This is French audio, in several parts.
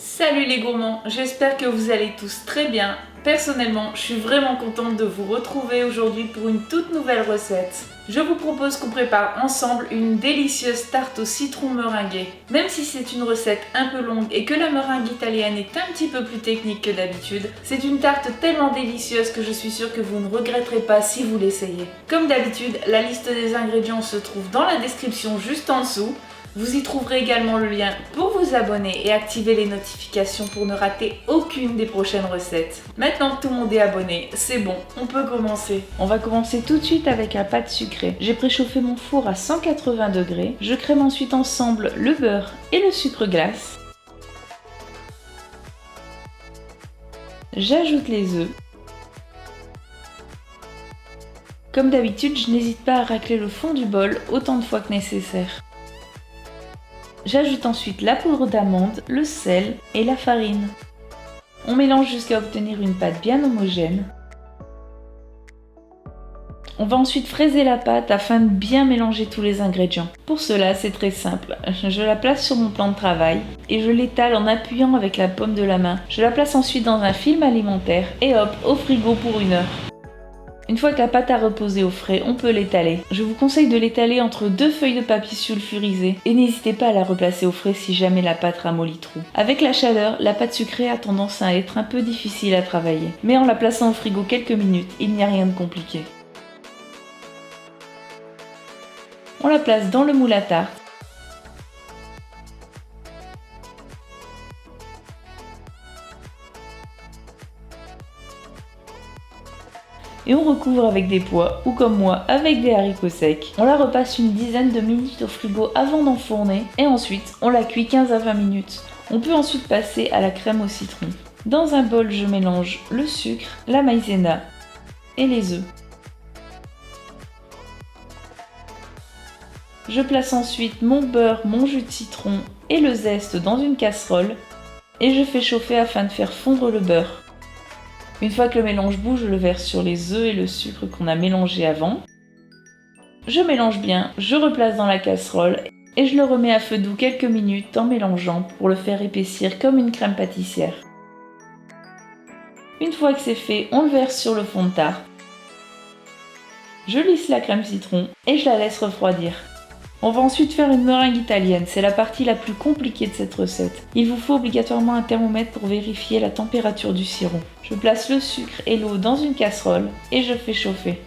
Salut les gourmands, j'espère que vous allez tous très bien. Personnellement, je suis vraiment contente de vous retrouver aujourd'hui pour une toute nouvelle recette. Je vous propose qu'on prépare ensemble une délicieuse tarte au citron meringuée. Même si c'est une recette un peu longue et que la meringue italienne est un petit peu plus technique que d'habitude, c'est une tarte tellement délicieuse que je suis sûre que vous ne regretterez pas si vous l'essayez. Comme d'habitude, la liste des ingrédients se trouve dans la description juste en dessous. Vous y trouverez également le lien pour vous abonner et activer les notifications pour ne rater aucune des prochaines recettes. Maintenant que tout le monde est abonné, c'est bon, on peut commencer. On va commencer tout de suite avec la pâte sucrée. J'ai préchauffé mon four à 180 degrés. Je crème ensuite ensemble le beurre et le sucre glace. J'ajoute les œufs. Comme d'habitude, je n'hésite pas à racler le fond du bol autant de fois que nécessaire. J'ajoute ensuite la poudre d'amande, le sel et la farine. On mélange jusqu'à obtenir une pâte bien homogène. On va ensuite fraiser la pâte afin de bien mélanger tous les ingrédients. Pour cela, c'est très simple. Je la place sur mon plan de travail et je l'étale en appuyant avec la paume de la main. Je la place ensuite dans un film alimentaire et hop, au frigo pour 1 heure. Une fois que la pâte a reposé au frais, on peut l'étaler. Je vous conseille de l'étaler entre 2 feuilles de papier sulfurisé et n'hésitez pas à la replacer au frais si jamais la pâte ramollit trop. Avec la chaleur, la pâte sucrée a tendance à être un peu difficile à travailler. Mais en la plaçant au frigo quelques minutes, il n'y a rien de compliqué. On la place dans le moule à tarte. Et on recouvre avec des pois ou comme moi avec des haricots secs. On la repasse une dizaine de minutes au frigo avant d'enfourner et ensuite on la cuit 15 à 20 minutes. On peut ensuite passer à la crème au citron. Dans un bol, je mélange le sucre, la maïzena et les œufs. Je place ensuite mon beurre, mon jus de citron et le zeste dans une casserole et je fais chauffer afin de faire fondre le beurre. Une fois que le mélange bout, je le verse sur les œufs et le sucre qu'on a mélangé avant. Je mélange bien, je replace dans la casserole et je le remets à feu doux quelques minutes en mélangeant pour le faire épaissir comme une crème pâtissière. Une fois que c'est fait, on le verse sur le fond de tarte. Je lisse la crème citron et je la laisse refroidir. On va ensuite faire une meringue italienne, c'est la partie la plus compliquée de cette recette. Il vous faut obligatoirement un thermomètre pour vérifier la température du sirop. Je place le sucre et l'eau dans une casserole et je fais chauffer.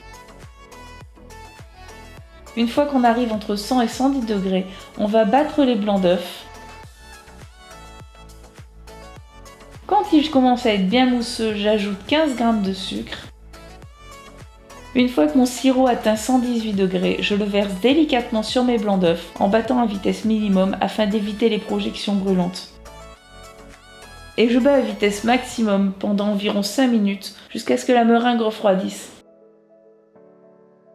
Une fois qu'on arrive entre 100 et 110 degrés, on va battre les blancs d'œufs. Quand il commence à être bien mousseux, j'ajoute 15 g de sucre. Une fois que mon sirop atteint 118 degrés, je le verse délicatement sur mes blancs d'œufs en battant à vitesse minimum afin d'éviter les projections brûlantes. Et je bats à vitesse maximum pendant environ 5 minutes jusqu'à ce que la meringue refroidisse.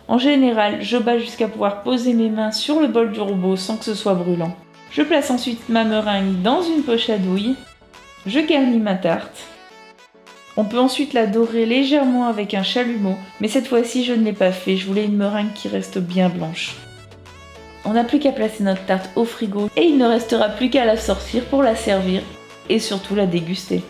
En général, je bats jusqu'à pouvoir poser mes mains sur le bol du robot sans que ce soit brûlant. Je place ensuite ma meringue dans une poche à douille. Je garnis ma tarte. On peut ensuite la dorer légèrement avec un chalumeau, mais cette fois-ci je ne l'ai pas fait, je voulais une meringue qui reste bien blanche. On n'a plus qu'à placer notre tarte au frigo et il ne restera plus qu'à la sortir pour la servir et surtout la déguster.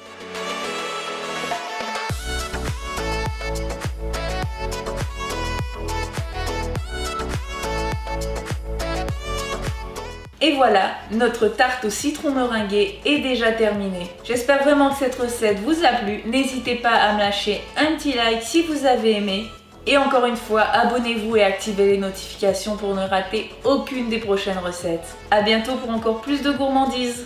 Et voilà, notre tarte au citron meringuée est déjà terminée. J'espère vraiment que cette recette vous a plu. N'hésitez pas à me lâcher un petit like si vous avez aimé. Et encore une fois, abonnez-vous et activez les notifications pour ne rater aucune des prochaines recettes. A bientôt pour encore plus de gourmandises.